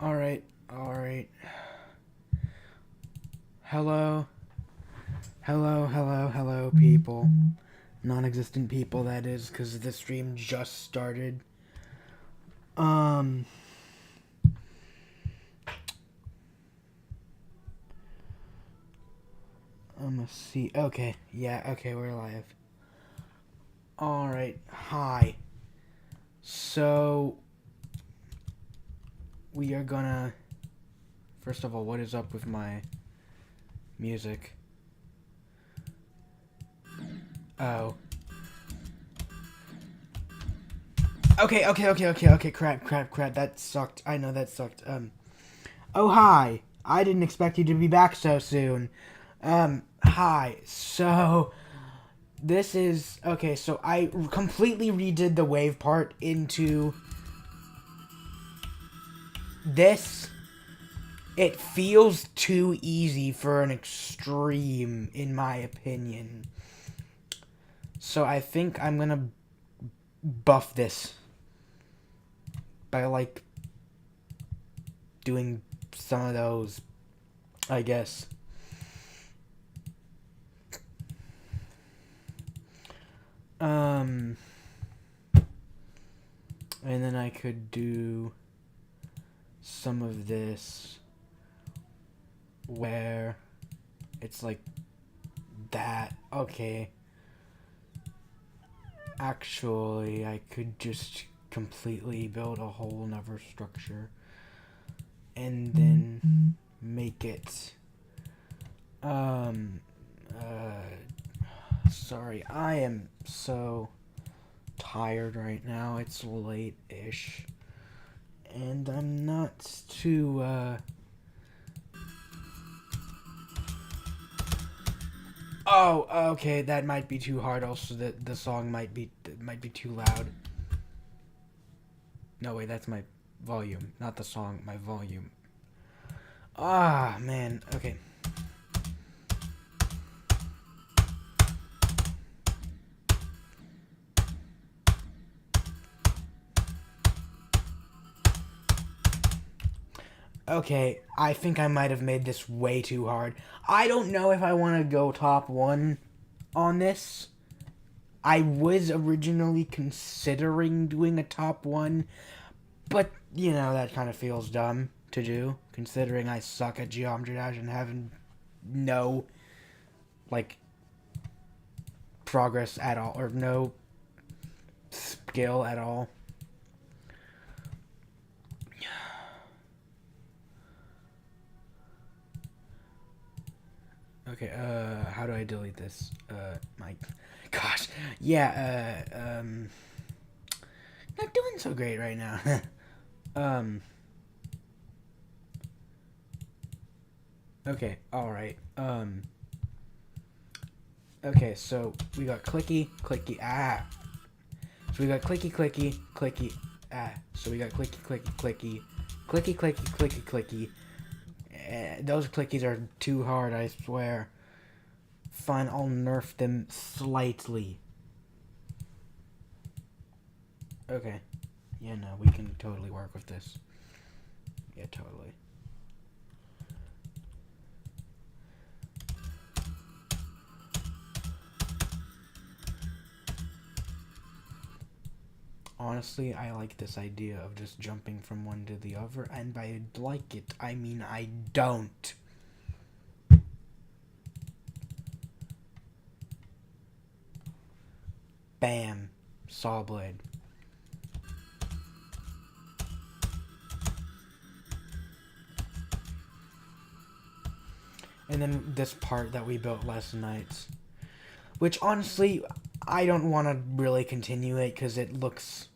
Alright, alright. Hello. Hello, people. Non-existent people, that is, because the stream just started. Um... I'm gonna see. Okay, yeah, okay, we're live. Alright, hi. So... We are gonna... First of all, what is up with my music? Oh. Okay, crap, that sucked. I know that sucked. Oh, hi. I didn't expect you to be back so soon. Hi. So, this is... Okay, so I completely redid the wave part into... This... It feels too easy for an extreme, in my opinion. So I think I'm gonna buff this by, like, doing some of those, I guess. And then I could do some of this where it's like that. Okay. Actually, I could just completely build a whole nother structure and then make it sorry, I am so tired right now. It's late-ish and I'm not too oh, okay, that might be too hard. Also, the song might be too loud. No, wait, that's my volume, not the song, my volume. Ah, man, okay. Okay, I think I might have made this way too hard. I don't know if I want to go top 1 on this. I was originally considering doing a top 1, but, you know, that kind of feels dumb to do, considering I suck at Geometry Dash and having no, like, progress at all, or no skill at all. Okay, how do I delete this? My gosh. Yeah, not doing so great right now. Okay, alright. Okay, so we got clicky, so we got clicky, so we got clicky. Those clickies are too hard, I swear. Fine, I'll nerf them slightly. Okay. Yeah, no, we can totally work with this. Yeah, totally. Honestly, I like this idea of just jumping from one to the other, and by like it, I mean I don't. Bam. Saw blade. And then this part that we built last night. Which, honestly, I don't want to really continue it, because it looks...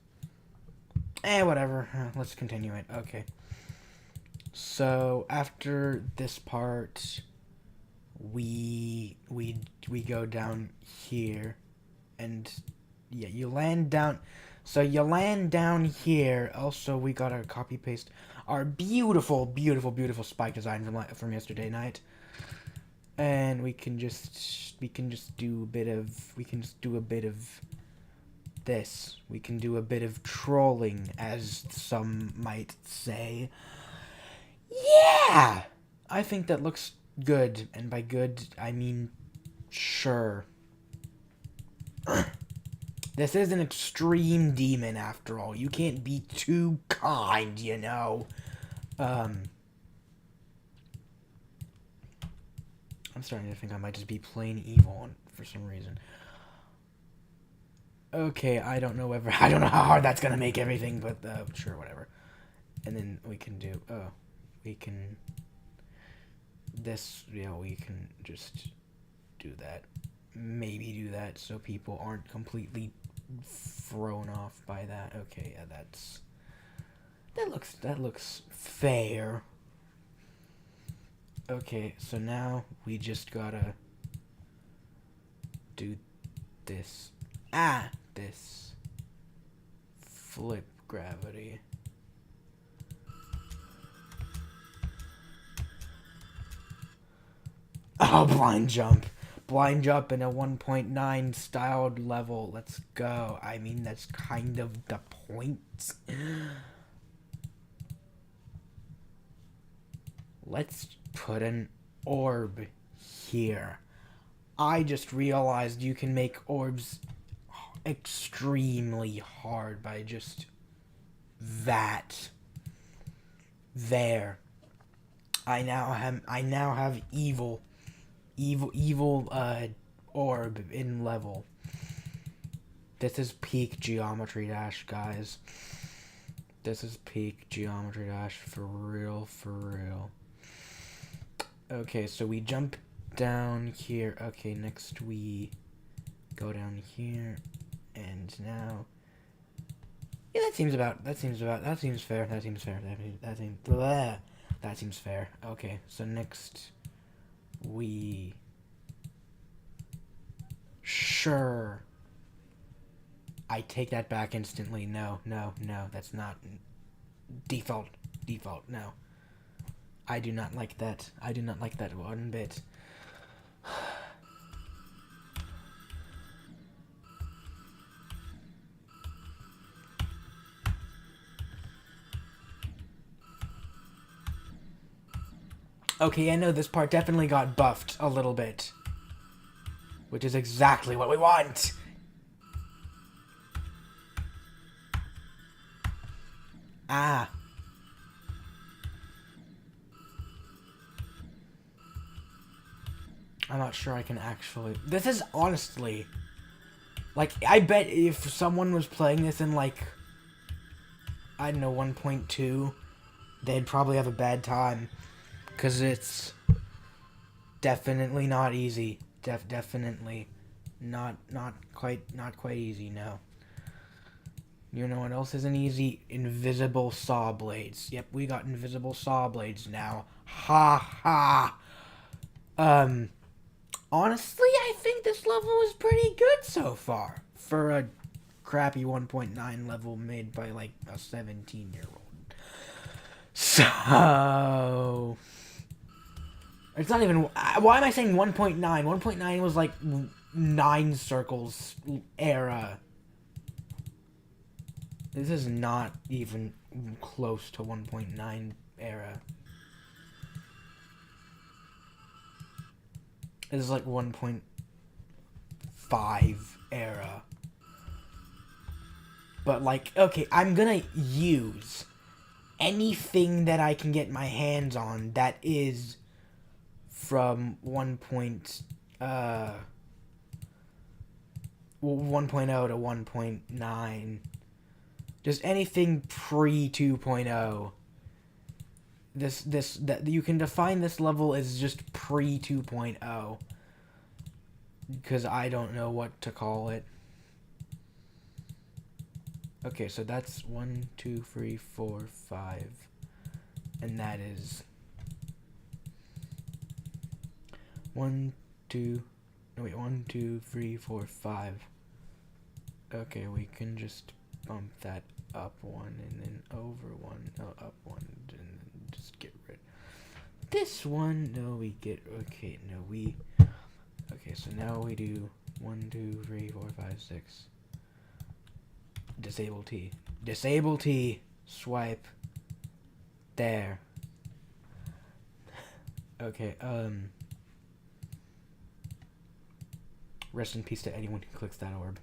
whatever. Let's continue it. Okay. So, after this part, we go down here. And, yeah, you land down... So, you land down here. Also, we gotta copy-paste our beautiful spike design from yesterday night. And we can just do a bit of this. We can do a bit of trolling, as some might say. Yeah! I think that looks good, and by good, I mean sure. This is an extreme demon, after all. You can't be too kind, you know? I'm starting to think I might just be plain evil for some reason. Okay, I don't know how hard that's gonna make everything, but sure, whatever. And then we can do, we can, we can just do that. Maybe do that so people aren't completely thrown off by that. Okay, yeah, that looks fair. Okay, so now we just gotta do this. This flip gravity. Oh, blind jump. Blind jump in a 1.9 styled level. Let's go. I mean, that's kind of the point. Let's put an orb here. I just realized you can make orbs extremely hard by just that. There. I now have evil orb in level. This is peak Geometry Dash, guys. This is peak Geometry Dash for real, for real. Okay, so we jump down here. Okay, next we go down here, and now, yeah, that seems fair. That seems fair. Okay, so next we, sure. I take that back instantly. No, that's not default, no. I do not like that. I do not like that one bit. Okay, I know this part definitely got buffed a little bit. Which is exactly what we want! Ah. I'm not sure I can actually... This is honestly... Like, I bet if someone was playing this in, like, I don't know, 1.2, they'd probably have a bad time. Because it's definitely not easy. Definitely not quite easy, no. You know what else isn't easy? Invisible saw blades. Yep, we got invisible saw blades now. Ha ha. Honestly, I think this level is pretty good so far for a crappy 1.9 level made by like a 17-year-old. So it's not even. Why am I saying 1.9? 1.9 was like 9 circles era. This is not even close to 1.9 era. This is like 1.5 era. But like, okay, I'm gonna use anything that I can get my hands on that is from 1.0 to 1.9. Just anything pre 2.0. That you can define this level as just pre 2.0. Because I don't know what to call it. Okay, so that's 1, 2, 3, 4, 5. And that is 1, 2, 3, 4, 5. Okay, we can just bump that up 1 and then over 1, up 1, and then just get rid. This one, no, we get, okay, no, we, okay, so now we do 1, 2, 3, 4, 5, 6. Disable T. Disable T. Swipe. There. Okay, rest in peace to anyone who clicks that orb.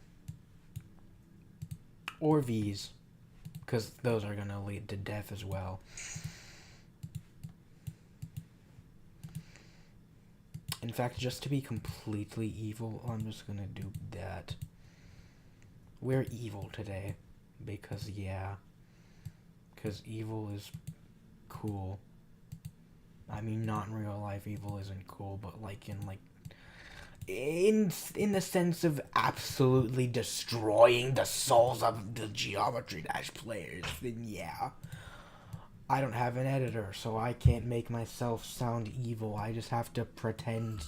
Or V's. Because those are gonna lead to death as well. In fact, just to be completely evil, I'm just gonna do that. We're evil today. Because, yeah. Because evil is cool. I mean, not in real life, evil isn't cool, but like in the sense of absolutely destroying the souls of the Geometry Dash players, then yeah. I don't have an editor, so I can't make myself sound evil. I just have to pretend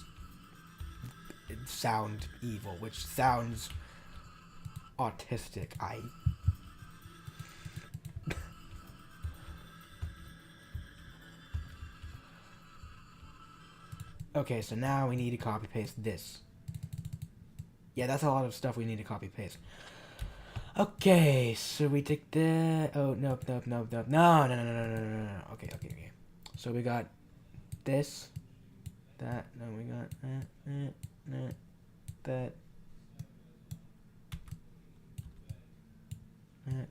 sound evil, which sounds autistic. Okay, so now we need to copy paste this. Yeah, that's a lot of stuff we need to copy paste. Okay, so we take the... Oh, nope. No. Okay. So we got this, that, no, we got that, that, we got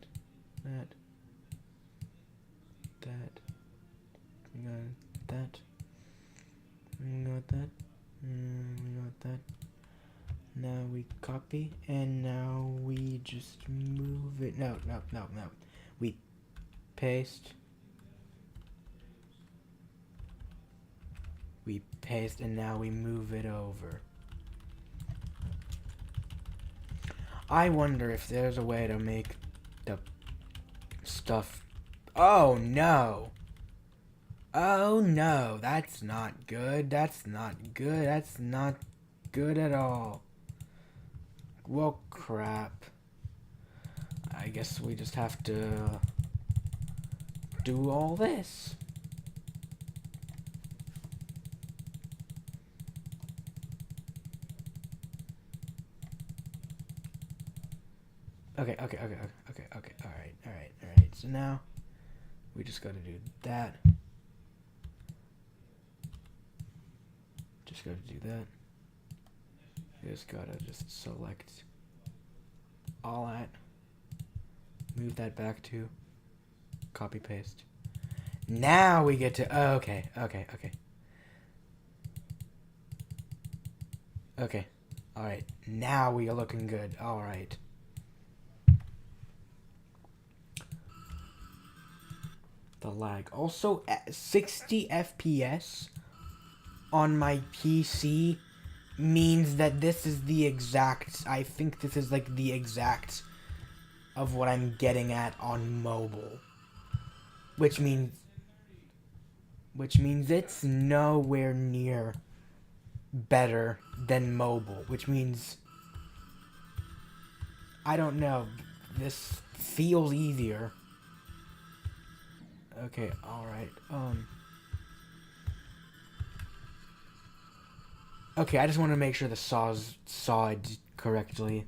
that, we got that, we got that. Now we copy, and now we just move it. No. We paste. We paste, and now we move it over. I wonder if there's a way to make the stuff... Oh, no! Oh, no! That's not good. That's not good. That's not good at all. Well, crap. I guess we just have to do all this. Okay. Alright. So now we just gotta do that. Just gotta do that. You just gotta just select all that. Move that back to copy paste. Now we get to okay. Alright. Now we are looking good. Alright. The lag. Also, 60 FPS on my PC means that this is the exact... I think this is like the exact of what I'm getting at on mobile. Which means it's nowhere near better than mobile. Which means... I don't know. This feels easier. Okay, alright. Okay, I just want to make sure the sawed correctly.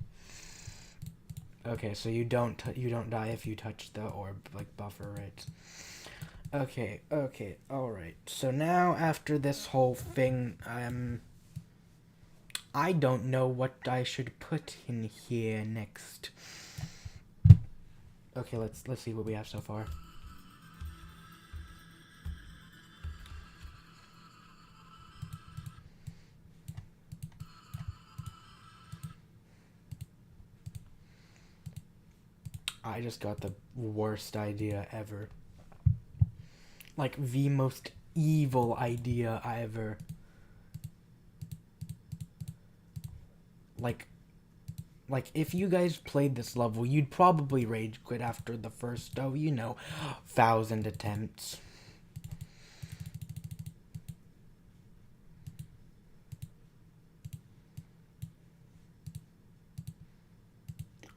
Okay, so you don't die if you touch the orb, like buffer it. Okay, alright. So now after this whole thing, I don't know what I should put in here next. Okay, let's see what we have so far. I just got the worst idea ever. Like, the most evil idea ever. Like, if you guys played this level, you'd probably rage quit after the first, 1,000 attempts.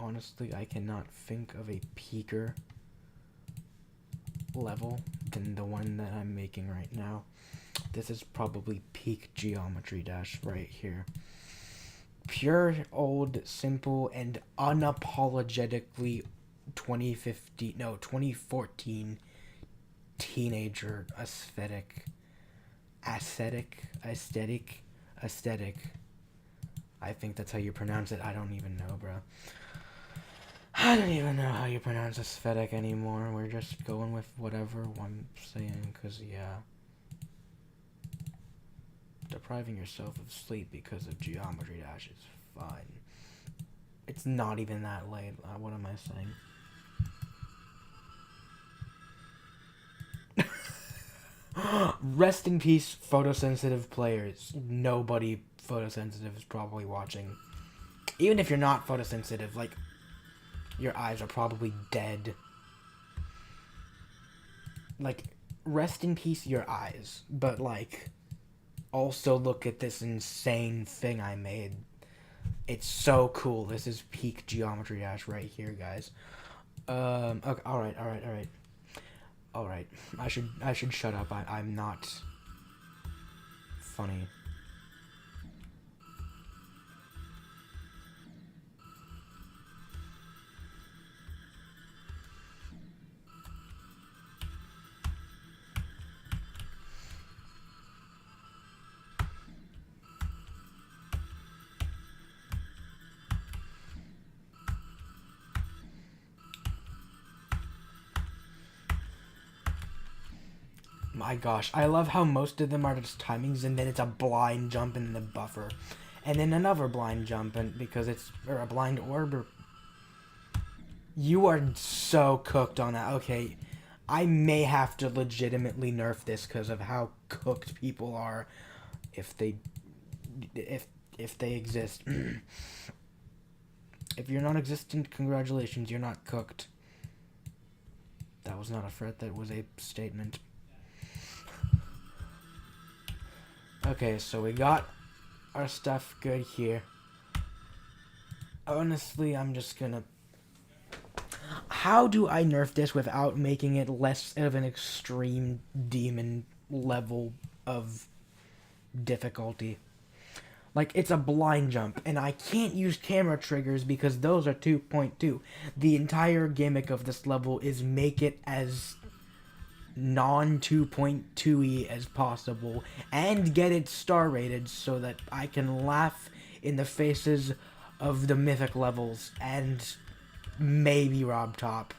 Honestly, I cannot think of a peaker level than the one that I'm making right now. This is probably peak Geometry Dash right here. Pure, old, simple, and unapologetically 2014 teenager aesthetic aesthetic. I think that's how you pronounce it. I don't even know, bro. I don't even know how you pronounce aesthetic anymore. We're just going with whatever I'm saying, because, yeah. Depriving yourself of sleep because of Geometry Dash is fine. It's not even that late. What am I saying? Rest in peace, photosensitive players. Nobody photosensitive is probably watching. Even if you're not photosensitive, like, your eyes are probably dead. Like, rest in peace, your eyes. But, like, also look at this insane thing I made. It's so cool. This is peak Geometry Dash right here, guys. Okay, alright. I should shut up. I'm not funny. My gosh, I love how most of them are just timings, and then it's a blind jump in the buffer, and then another blind jump, and because it's or a blind orb. Or... You are so cooked on that. Okay, I may have to legitimately nerf this because of how cooked people are, if they exist. If you're non-existent, congratulations, you're not cooked. That was not a threat. That was a statement. Okay, so we got our stuff good here. Honestly, I'm just gonna... How do I nerf this without making it less of an extreme demon level of difficulty? Like, it's a blind jump, and I can't use camera triggers because those are 2.2. The entire gimmick of this level is make it as non-2.2y as possible and get it star rated so that I can laugh in the faces of the mythic levels and maybe Rob Top.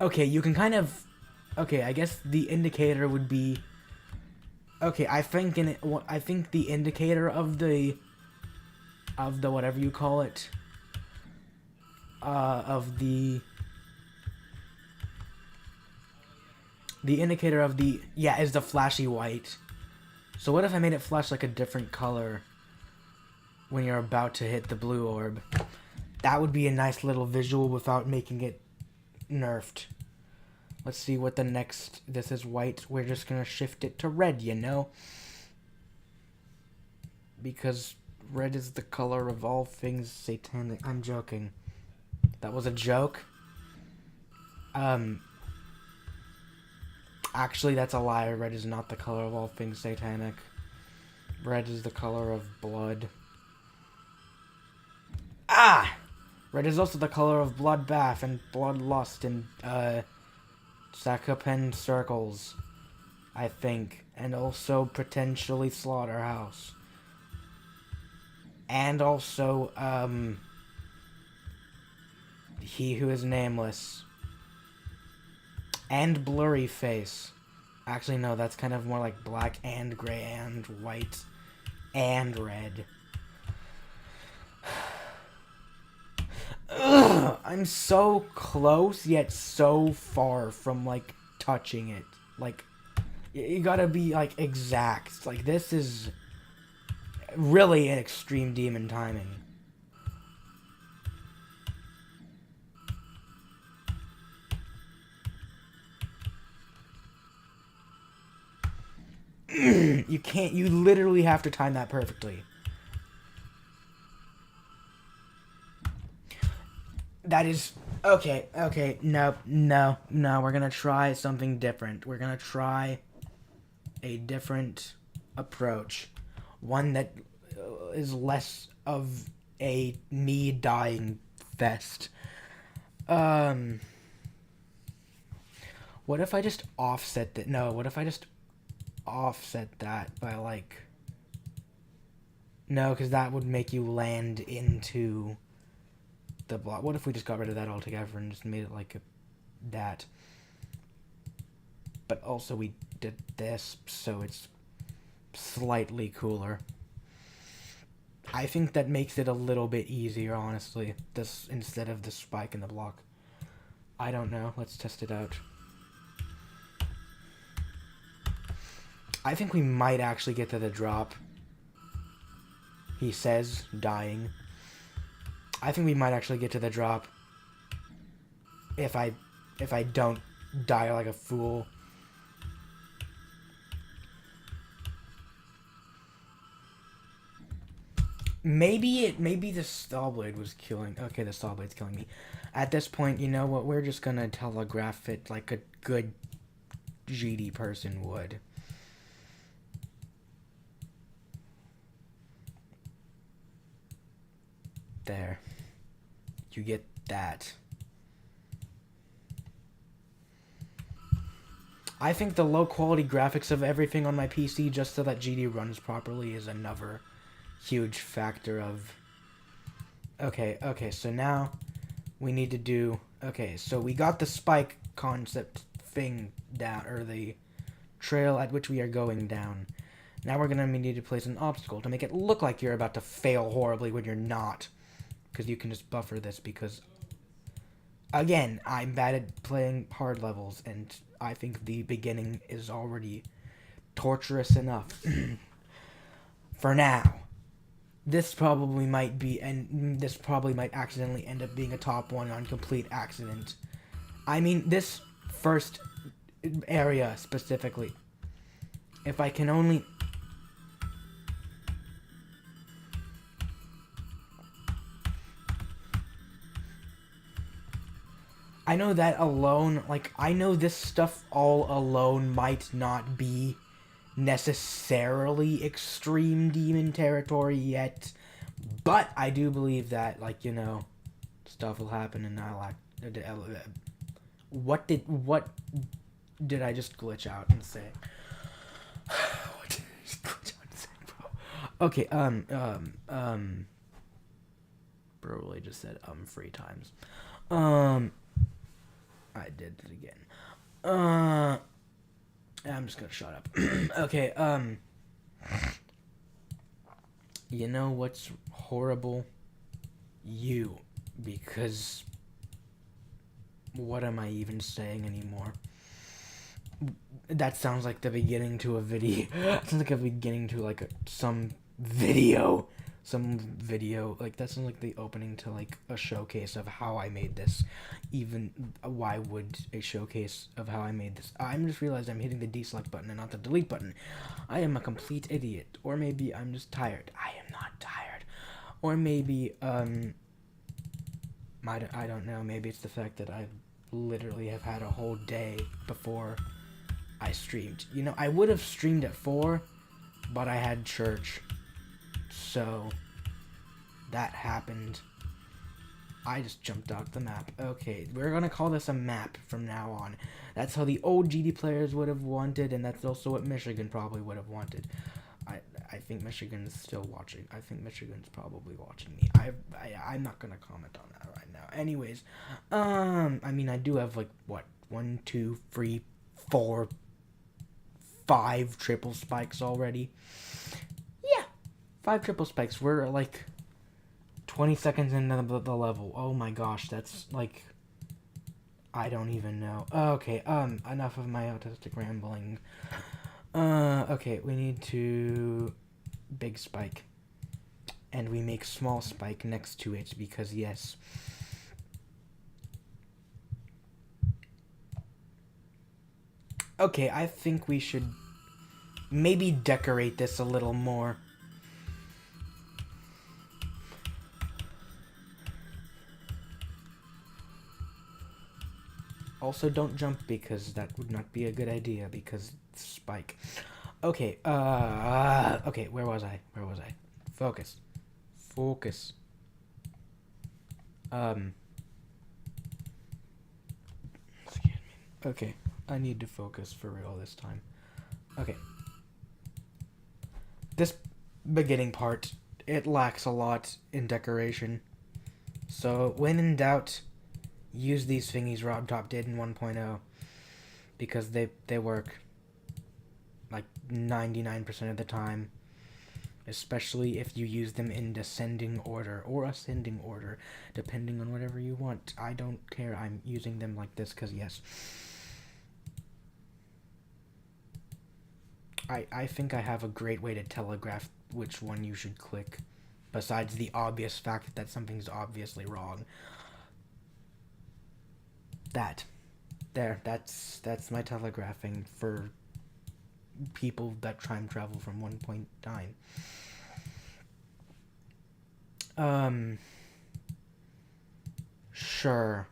Okay, you can kind of... Okay, I guess the indicator would be... Okay, I think the indicator of the whatever you call it, the indicator of the, yeah, is the flashy white. So what if I made it flash like a different color when you're about to hit the blue orb? That would be a nice little visual without making it nerfed. Let's see what the next... This is white. We're just gonna shift it to red, you know? Because red is the color of all things satanic. I'm joking. That was a joke. Actually, that's a lie. Red is not the color of all things satanic. Red is the color of blood. Ah! Red is also the color of bloodbath and bloodlust and, Sakapen circles, I think. And also potentially slaughterhouse. And also, he who is nameless. And blurry face. Actually, no, that's kind of more like black and gray and white and red. Ugh, I'm so close, yet so far from, like, touching it. Like, you gotta be, like, exact. Like, this is really an extreme demon timing. You can't, you literally have to time that perfectly. That is, okay, no, we're gonna try something different. We're gonna try a different approach. One that is less of a me dying fest. What if I just offset that? No, what if I just offset that by like... No, because that would make you land into the block. What if we just got rid of that altogether and just made it like that? But also we did this, so it's slightly cooler. I think that makes it a little bit easier, honestly. This instead of the spike in the block. I don't know. Let's test it out. I think we might actually get to the drop. He says, dying. I think we might actually get to the drop. If I don't die like a fool. Maybe the saw blade was killing... Okay, the saw blade's killing me. At this point, you know what? We're just gonna telegraph it like a good GD person would. There. You get that. I think the low quality graphics of everything on my PC just so that GD runs properly is another huge factor of... Okay, so now we need to do... Okay, so we got the spike concept thing down, or the trail at which we are going down. Now we're gonna need to place an obstacle to make it look like you're about to fail horribly when you're not. Because you can just buffer this because... Again, I'm bad at playing hard levels, and I think the beginning is already torturous enough. For now. This probably might be, and this probably might accidentally end up being a top one on complete accident. I mean, this first area specifically. If I can only... I know that alone, like, I know this stuff all alone might not be necessarily extreme demon territory yet, but I do believe that, like, you know, stuff will happen and I'll act... What did I just glitch out and say? What did I just glitch out and say, bro? Okay, bro really just said, 3 times. I did it again. I'm just gonna shut up. Okay, you know what's horrible? You. Because... What am I even saying anymore? That sounds like the beginning to a video. That sounds like a beginning to, like, some video. Like, that sounds like the opening to, like, a showcase of how I made this. Even, why would a showcase of how I made this? I'm just realized I'm hitting the deselect button and not the delete button. I am a complete idiot. Or maybe I'm just tired. I am not tired. Or maybe, I don't know. Maybe it's the fact that I literally have had a whole day before I streamed. You know, I would have streamed at 4, but I had church. So, that happened. I just jumped out the map. Okay, we're gonna call this a map from now on. That's how the old GD players would have wanted, and that's also what Michigan probably would have wanted. I think Michigan's still watching. I think Michigan's probably watching me. I'm not gonna comment on that right now. Anyways, I mean, I do have, like, what, 1, 2, 3, 4, 5 triple spikes already. Yeah, 5 triple spikes. We're, like, 20 seconds into the level. Oh my gosh, that's, like, I don't even know. Okay, enough of my autistic rambling. Okay, we need to... Big spike. And we make small spike next to it, because yes. Okay, I think we should maybe decorate this a little more. Also, don't jump, because that would not be a good idea, because spike. Okay, okay, where was I? Focus. Excuse me. Okay, I need to focus for real this time. Okay. This beginning part, it lacks a lot in decoration. So, when in doubt, use these thingies RobTop did in 1.0. Because they work like 99% of the time. Especially if you use them in descending order or ascending order, depending on whatever you want. I don't care. I'm using them like this because, yes. I think I have a great way to telegraph which one you should click, besides the obvious fact that something's obviously wrong. That's my telegraphing for people that time travel from 1.9. Sure.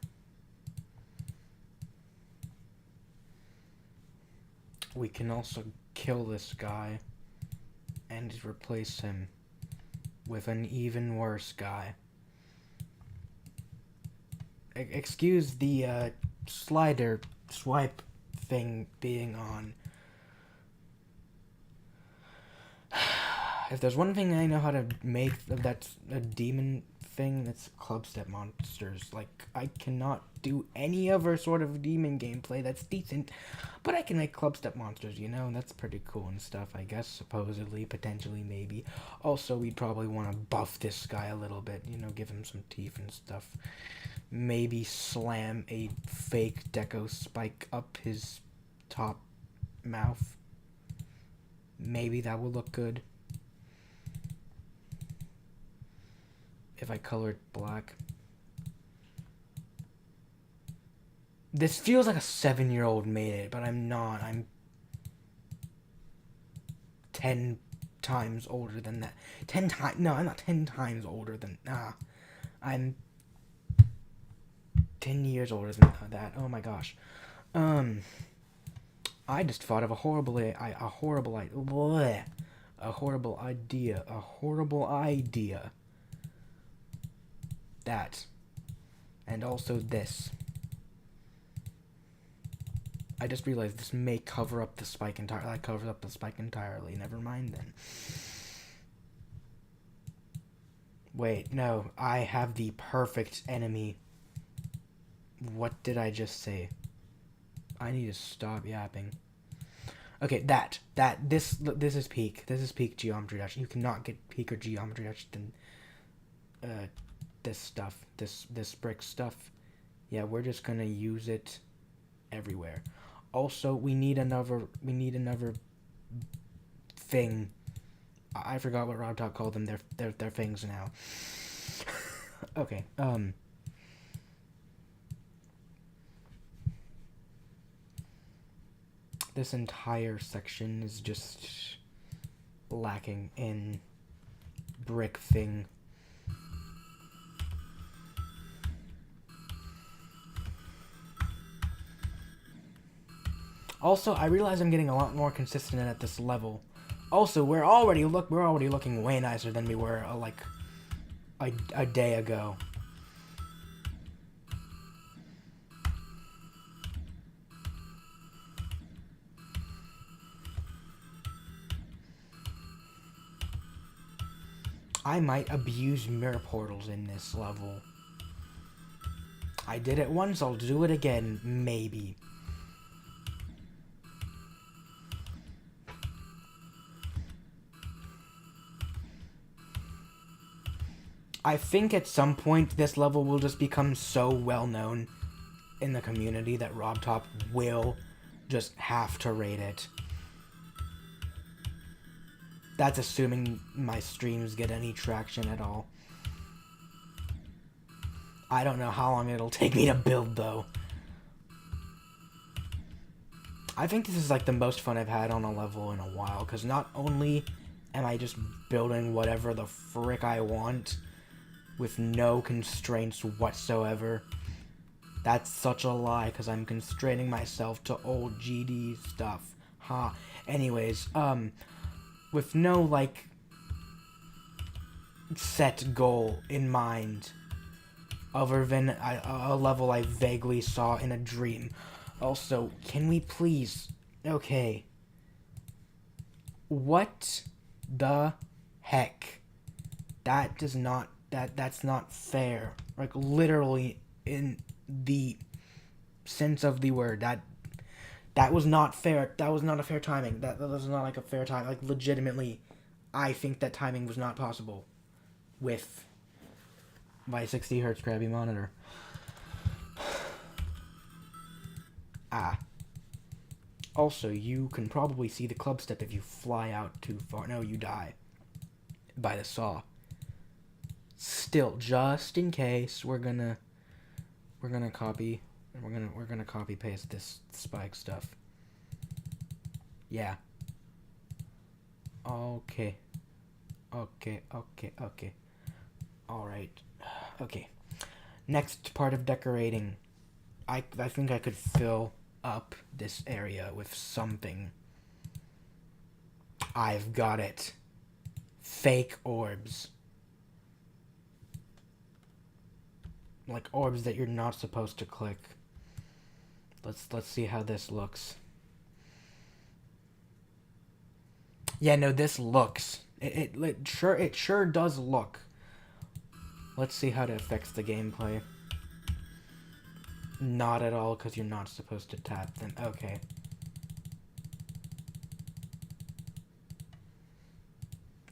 We can also kill this guy and replace him with an even worse guy. Excuse the slider swipe thing being on. If there's one thing I know how to make that's a demon thing, that's clubstep monsters. Like, I cannot do any other sort of demon gameplay that's decent, but I can make clubstep monsters, you know? That's pretty cool and stuff, I guess, supposedly, potentially, maybe. Also, we'd probably want to buff this guy a little bit, you know, give him some teeth and stuff. Maybe slam a fake deco spike up his top mouth. Maybe that will look good. If I colored black. This feels like a 7-year-old made it, but I'm not. I'm 10 times older than that. 10 times. No, I'm not 10 times older than. I'm 10 years older than that. Oh my gosh. I just thought of a horrible idea. That. And also this. I just realized this may cover up the spike entirely. That covers up the spike entirely. Never mind then. Wait, no. I have the perfect enemy. What did I just say? I need to stop yapping. Okay, this is peak. This is peak geometry dash. You cannot get peak or geometry dash than this stuff. This brick stuff. Yeah, we're just gonna use it everywhere. Also, we need another thing. I forgot what RobTop called them. They're things now. Okay. This entire section is just lacking in brick thing. Also, I realize I'm getting a lot more consistent at this level. Also, we're already looking way nicer than we were like a day ago. I might abuse mirror portals in this level. I did it once, I'll do it again, maybe. I think at some point this level will just become so well known in the community that RobTop will just have to rate it. That's assuming my streams get any traction at all. I don't know how long it'll take me to build, though. I think this is like the most fun I've had on a level in a while, because not only am I just building whatever the frick I want, with no constraints whatsoever. That's such a lie, because I'm constraining myself to old GD stuff. Ha. Anyways, with no, like, set goal in mind, other than a level I vaguely saw in a dream. Also, can we please... Okay. What the heck? That does not... That's not fair. Like, literally, in the sense of the word. That was not fair. That was not a fair timing. That was not, like, a fair time. Like, legitimately, I think that timing was not possible with my 60 hertz Krabby monitor. Also, you can probably see the club step if you fly out too far. No, you die by the saw. Still, just in case, we're gonna copy. We're gonna copy paste this spike stuff. Yeah. Okay. All right. Okay. Next part of decorating. I think I could fill up this area with something. I've got it. Fake orbs. Like orbs that you're not supposed to click. Let's see how this looks. Yeah, no, this looks. It sure does look. Let's see how it affects the gameplay. Not at all, because you're not supposed to tap them. Okay.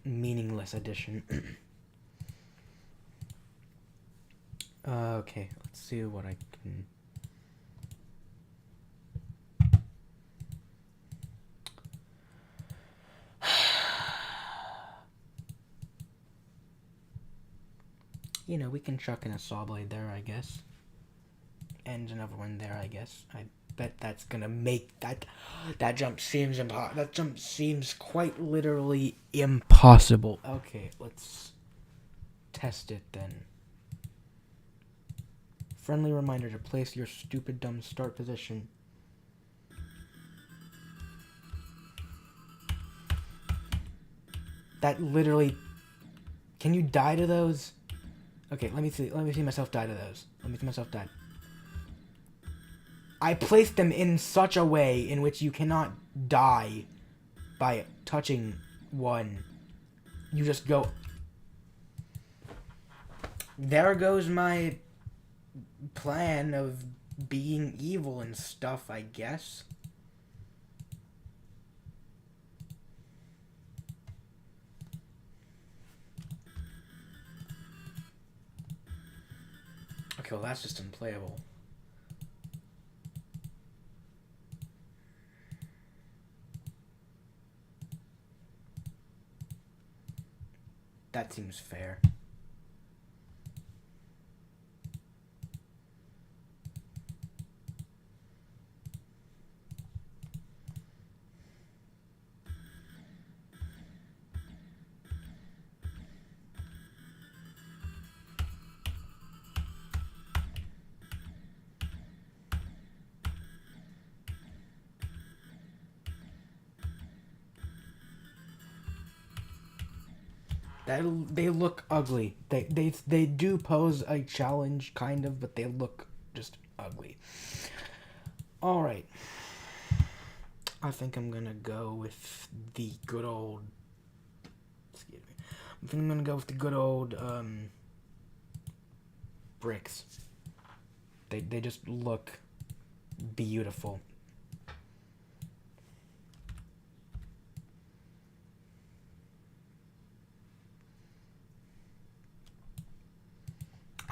Meaningless addition. Okay, let's see what I can... You know, we can chuck in a saw blade there, I guess. And another one there, I guess. I bet that's gonna make that jump seems that jump seems quite literally impossible. Okay, let's test it then. Friendly reminder to place your stupid dumb start position. That literally... Can you die to those? Okay, let me see myself die to those. Let me see myself die. I placed them in such a way in which you cannot die by touching one. You just go... There goes my plan of being evil and stuff, I guess. Okay, well that's just unplayable. That seems fair. They look ugly. They do pose a challenge, kind of, but they look just ugly. All right. I think I'm gonna go with the good old... Excuse me. I think I'm gonna go with the good old, bricks. They just look beautiful.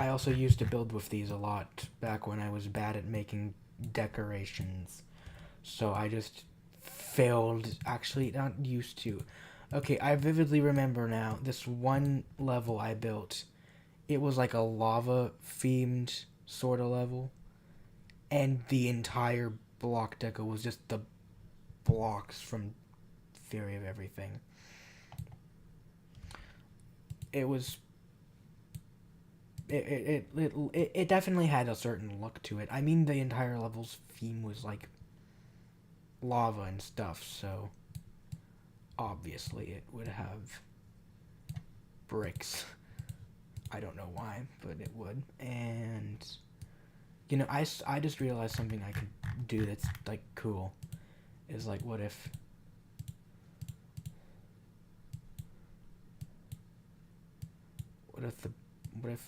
I also used to build with these a lot back when I was bad at making decorations. So I just failed, actually not used to. Okay, I vividly remember now, this one level I built, it was like a lava themed sort of level. And the entire block deco was just the blocks from Theory of Everything. It was... It definitely had a certain look to it. I mean, the entire level's theme was like lava and stuff, so obviously it would have bricks. I don't know why, but it would. And You know, I just realized something I could do that's, like, cool. Is, like, what if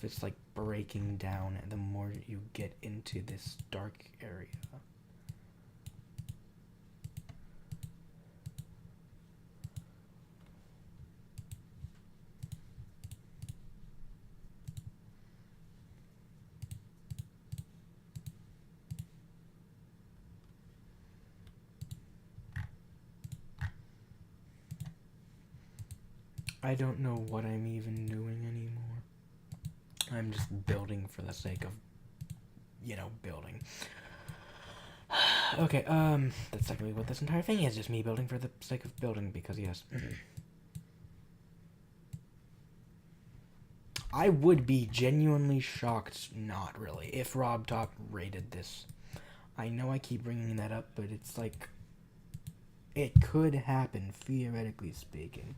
it's, like, breaking down the more you get into this dark area? I don't know what I'm even doing anymore. I'm just building for the sake of, you know, building. Okay, that's technically what this entire thing is, just me building for the sake of building, because yes. I would be genuinely shocked, not really, if Rob Top rated this. I know I keep bringing that up, but it's like, it could happen, theoretically speaking.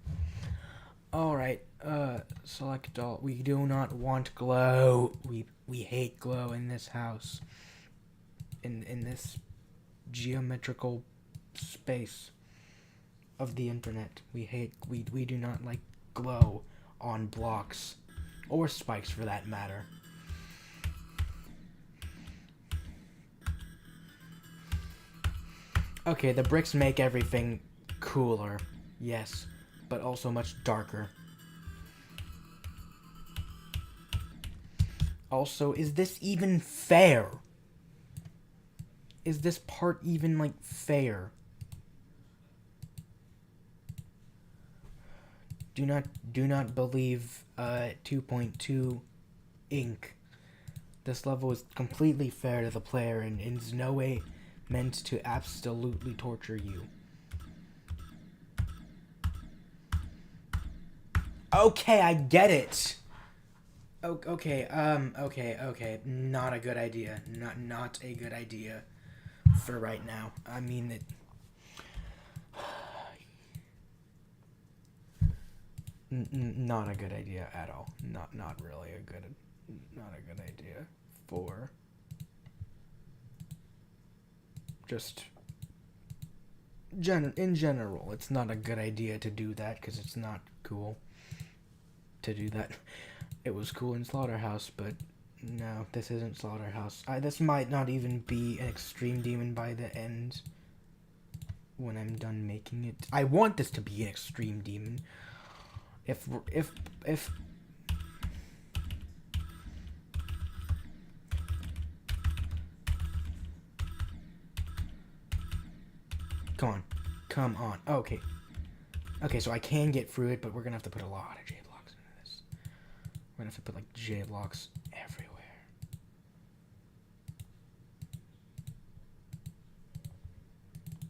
Alright, select all. We do not want glow. We hate glow in this house. In this geometrical space of the internet. We do not like glow on blocks. Or spikes, for that matter. Okay, the bricks make everything cooler. Yes. But also much darker. Also, is this even fair? Is this part even, like, fair? Do not believe 2.2 Inc. This level is completely fair to the player and is no way meant to absolutely torture you. Okay, I get it. Okay, okay. Not a good idea. Not a good idea for right now. I mean it. Not a good idea at all. Not really a good. Not a good idea for. Just. In general, it's not a good idea to do that because it's not cool. To do that. It was cool in Slaughterhouse, but no, this isn't Slaughterhouse. This might not even be an extreme demon by the end when I'm done making it. I want this to be an extreme demon. If come on. Okay, so I can get through it, but we're gonna have to put a lot of J blocks into this. We're gonna have to put, like, J blocks everywhere.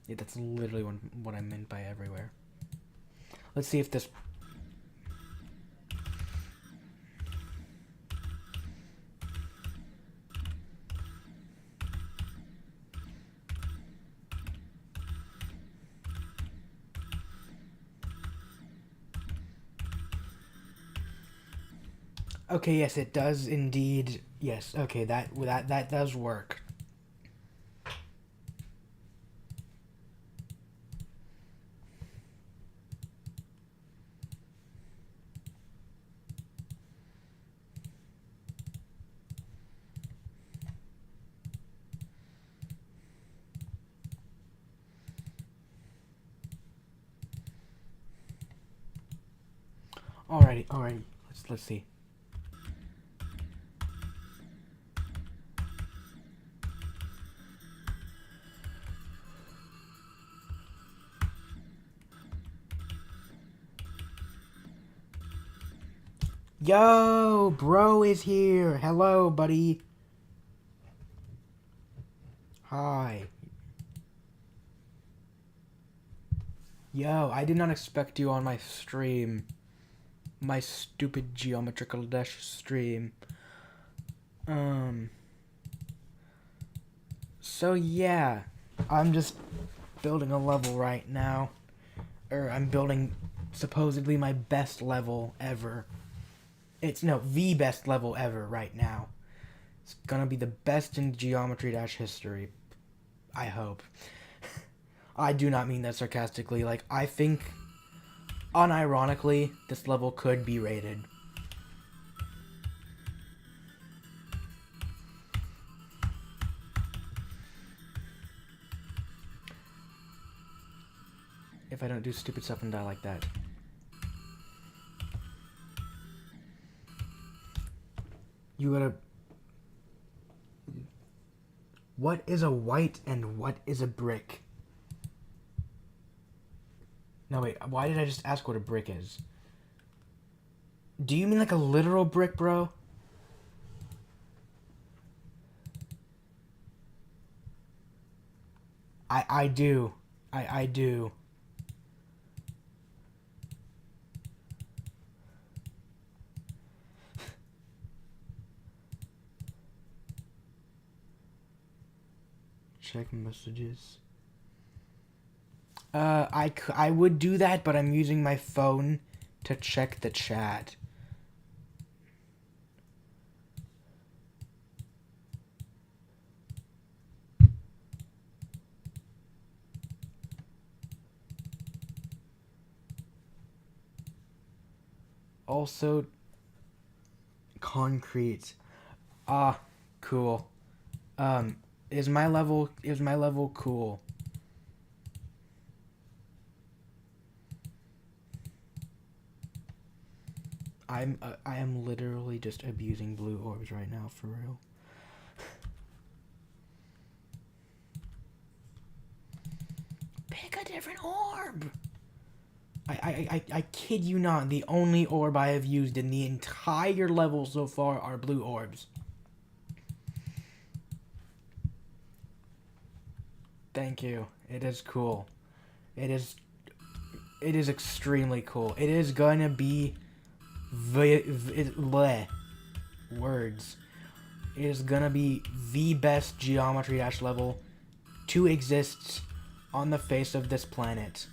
Yeah, that's literally what I meant by everywhere. Let's see if this. Okay, yes, it does indeed. Yes, okay, that does work. Alrighty. Let's see. Yo, bro is here. Hello, buddy. Hi. Yo, I did not expect you on my stream. My stupid geometrical dash stream. So yeah, I'm just building a level right now. I'm building supposedly my best level ever. It's the best level ever right now. It's gonna be the best in Geometry Dash history. I hope. I do not mean that sarcastically. Like, I think, unironically, this level could be rated. If I don't do stupid stuff and die like that. You gotta... What is a white and what is a brick? No, wait. Why did I just ask what a brick is? Do you mean like a literal brick, bro? I do. I do. Check messages. I would do that, but I'm using my phone to check the chat. Also, concrete. Ah, cool. Is my level cool? I am literally just abusing blue orbs right now, for real. Pick a different orb. I kid you not, the only orb I have used in the entire level so far are blue orbs. Thank you. It is cool. It is extremely cool. It is gonna be words. It is gonna be the best Geometry Dash level to exist on the face of this planet.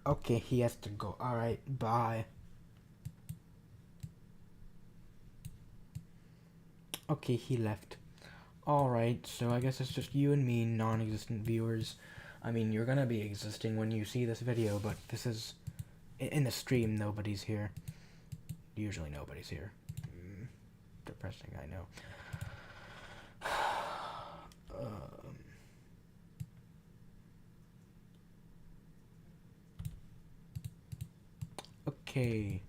Okay, he has to go. Alright, bye. Okay, he left. Alright, so I guess it's just you and me, non-existent viewers. I mean, you're gonna be existing when you see this video, but this is... In the stream, nobody's here. Usually nobody's here. Depressing, I know. Okay.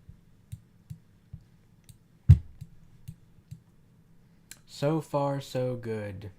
So far, so good.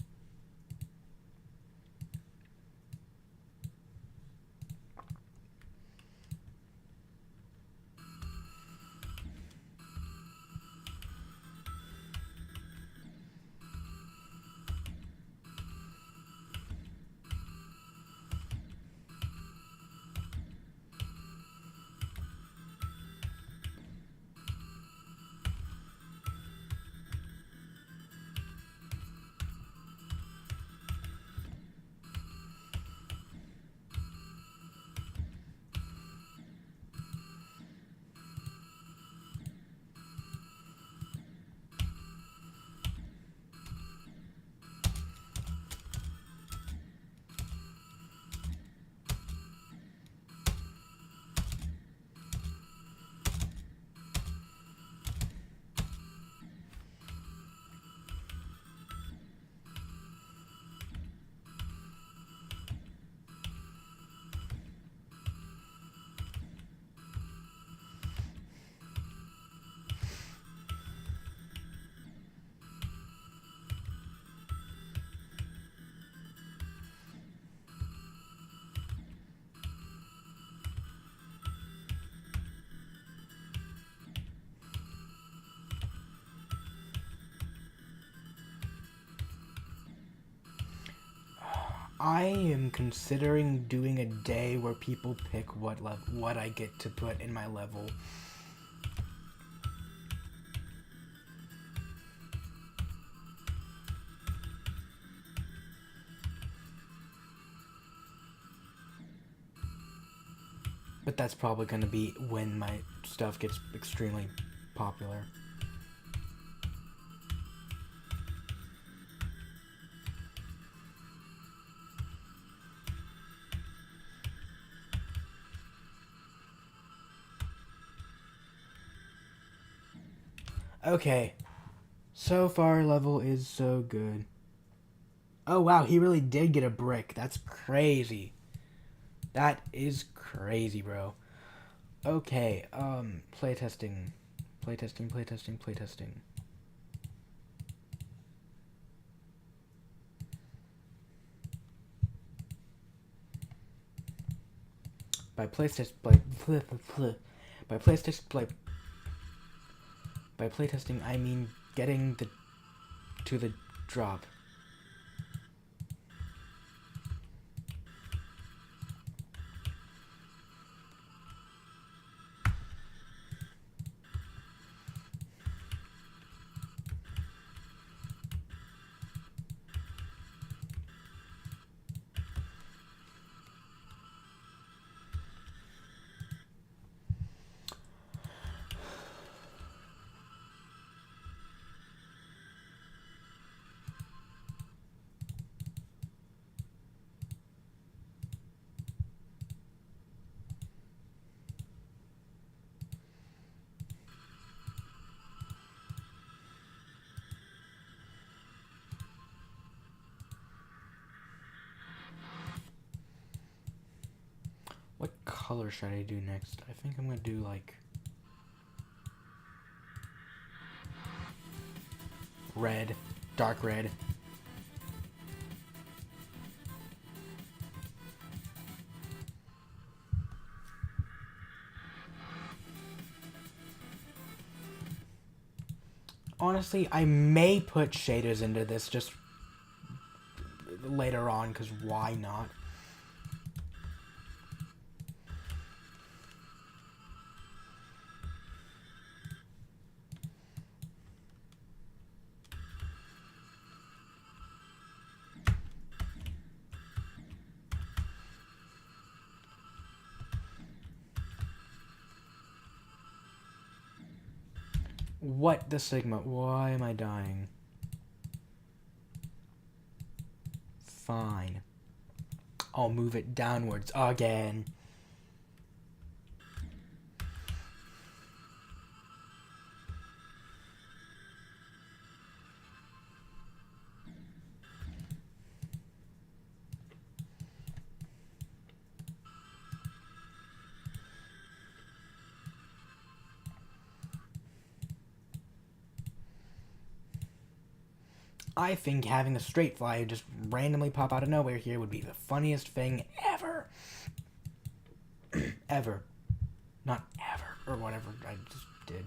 I am considering doing a day where people pick what I get to put in my level. But that's probably going to be when my stuff gets extremely popular. Okay. So far, level is so good. Oh, wow, he really did get a brick. That's crazy. That is crazy, bro. Okay, playtesting. Playtesting. By playtest, by playtesting, I mean getting to the drop. What color should I do next? I think I'm gonna do like red, dark red. Honestly, I may put shaders into this just later on, because why not? What the Sigma? Why am I dying? Fine. I'll move it downwards again. I think having a straight fly just randomly pop out of nowhere here would be the funniest thing ever. Ever. Not ever, or whatever I just did.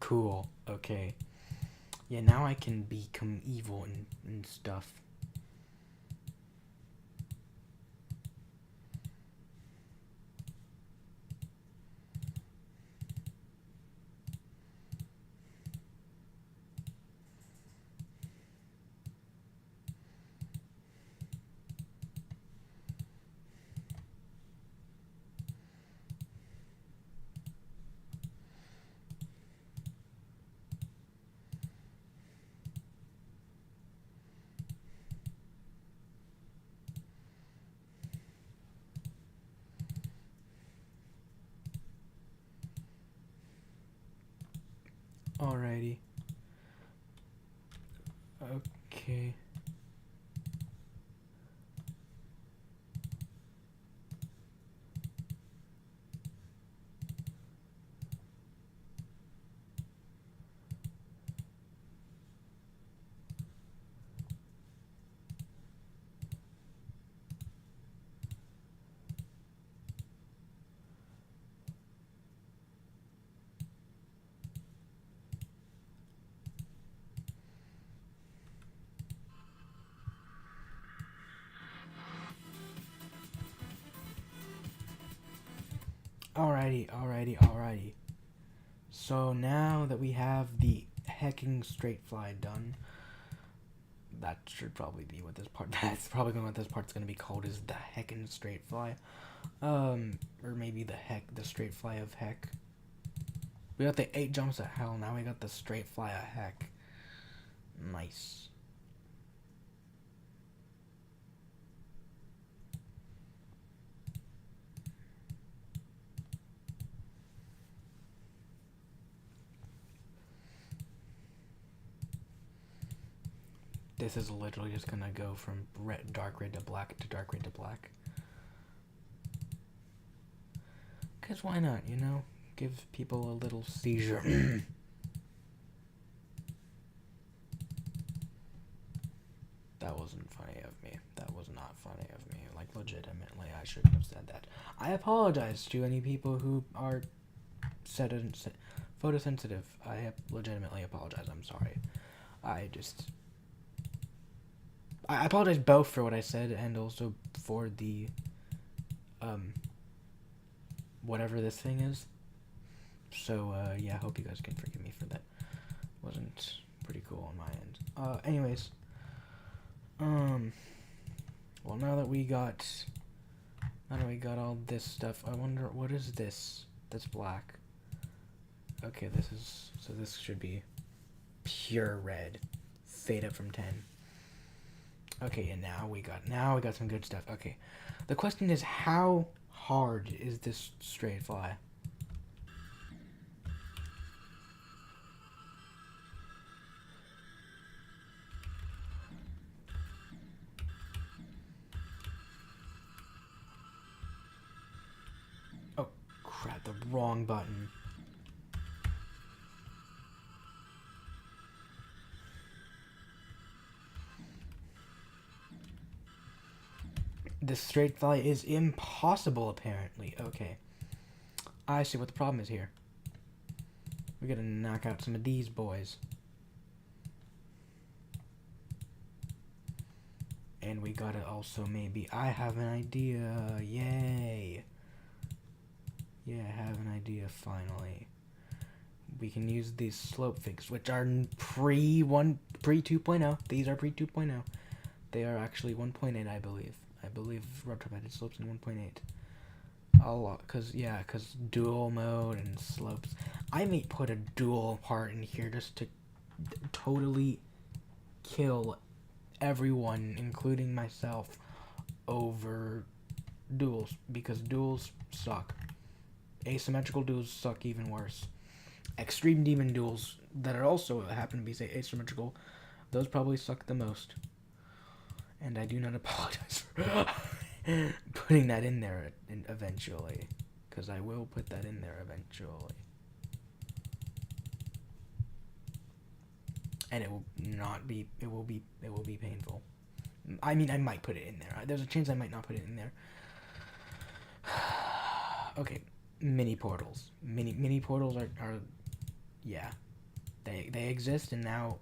Cool. Okay. Yeah, now I can become evil and stuff. Alrighty. Okay. Alrighty. So now that we have the hecking straight fly done, that should probably be what this part. That's probably what this part's gonna be called, is the heckin' straight fly, or maybe the straight fly of heck. We got the 8 jumps of hell. Now we got the straight fly of heck. Nice. This is literally just gonna go from dark red to black to dark red to black. Cause why not, you know? Give people a little seizure. That wasn't funny of me. That was not funny of me. Like, legitimately, I shouldn't have said that. I apologize to any people who are photosensitive. I legitimately apologize. I'm sorry. I apologize both for what I said and also for the whatever this thing is. So yeah, I hope you guys can forgive me for that. Wasn't pretty cool on my end. Anyways, well, now that we got all this stuff, I wonder, what is this that's black? Okay, this should be pure red. Fade up from 10. Okay, and now we got some good stuff. Okay, the question is, how hard is this straight fly? Oh crap, the wrong button. This straight fly is impossible, apparently. Okay. I see what the problem is here. We gotta knock out some of these boys. And we gotta also maybe... I have an idea. Yay. Yeah, I have an idea, finally. We can use these slope figs, which are pre-2.0. These are pre-2.0. They are actually 1.8, I believe. I believe rub-top added slopes in 1.8. A lot, cause dual mode and slopes. I may put a dual part in here just to totally kill everyone, including myself, over duals, because duals suck. Asymmetrical duals suck even worse. Extreme demon duals that are also happen to be, say, asymmetrical, those probably suck the most. And I do not apologize for putting that in there eventually, because I will put that in there eventually. And it will not be, it will be painful. I mean, I might put it in there. There's a chance I might not put it in there. Okay, mini portals. Mini portals are yeah, they exist, and now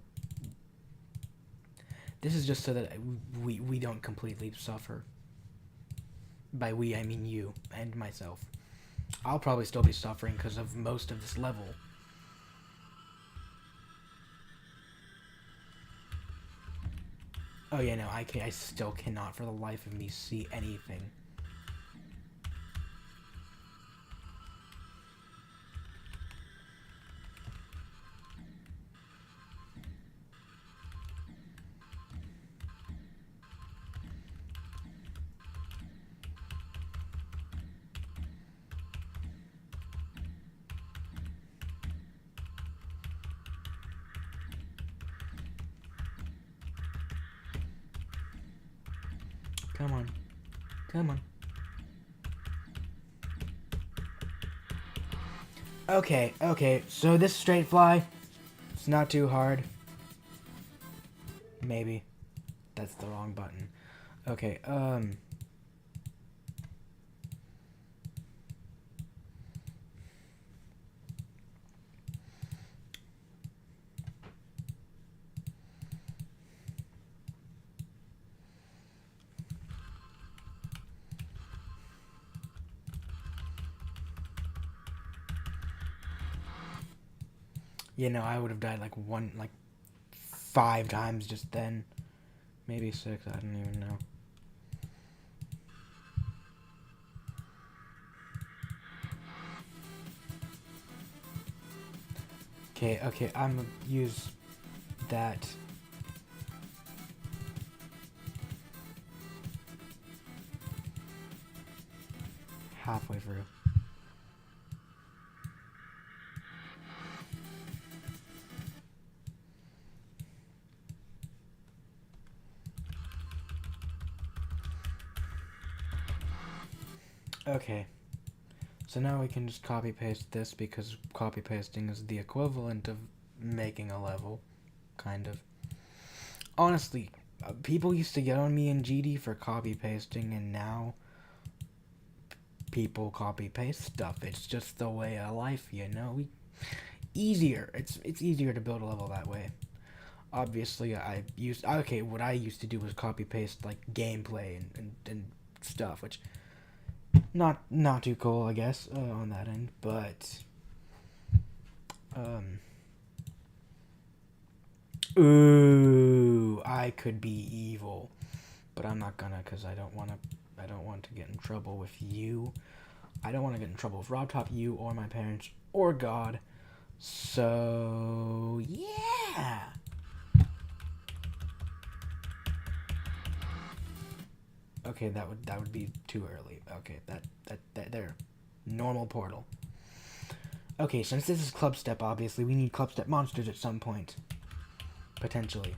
this is just so that we don't completely suffer. By we, I mean you and myself. I'll probably still be suffering because of most of this level. Oh yeah, no, I still cannot for the life of me see anything. Come on. Come on. Okay, so this straight fly, it's not too hard. Maybe. That's the wrong button. Okay, You know, I would have died like 5 times just then. Maybe 6, I don't even know. Okay, I'm gonna use that. Halfway through. Okay. So now we can just copy paste this because copy pasting is the equivalent of making a level, kind of. Honestly, people used to get on me in GD for copy pasting, and now people copy paste stuff. It's just the way of life, you know. Easier. It's easier to build a level that way. Obviously, what I used to do was copy paste like gameplay and stuff, which not too cool, I guess, on that end, but ooh, I could be evil, but I'm not gonna, because I don't want to get in trouble with you. I don't want to get in trouble with RobTop, you, or my parents, or God. So yeah. Okay, that would be too early. Okay, that there. Normal portal. Okay, since this is clubstep, obviously we need clubstep monsters at some point. Potentially.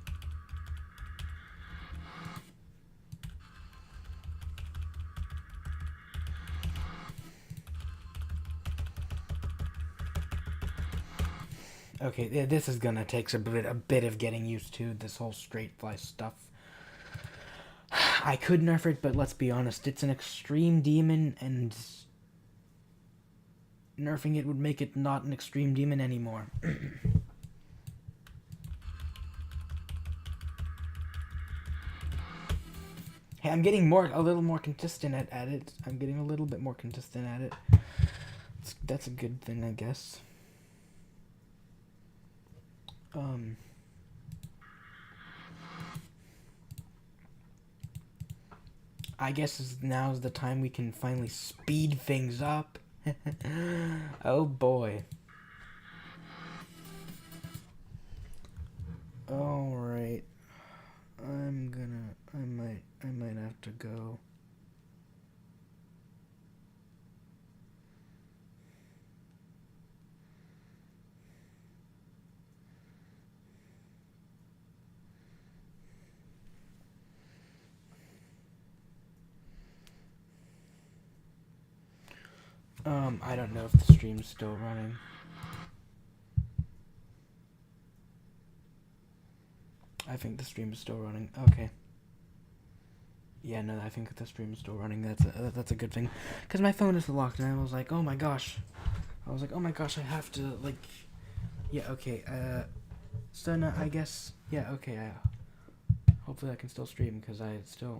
Okay, this is gonna take a bit of getting used to, this whole straight fly stuff. I could nerf it, but let's be honest, it's an extreme demon, and nerfing it would make it not an extreme demon anymore. Hey, I'm getting a little more consistent at it. I'm getting a little bit more consistent at it. That's a good thing, I guess. I guess now's the time we can finally speed things up. Oh boy. Alright. I might have to go. I don't know if the stream's still running. I think the stream is still running. Okay. Yeah, no, I think the stream is still running. That's a good thing, because my phone is locked, and I was like, oh my gosh, I have to, like, yeah, okay. So now I guess, yeah, okay. Hopefully I can still stream, because I still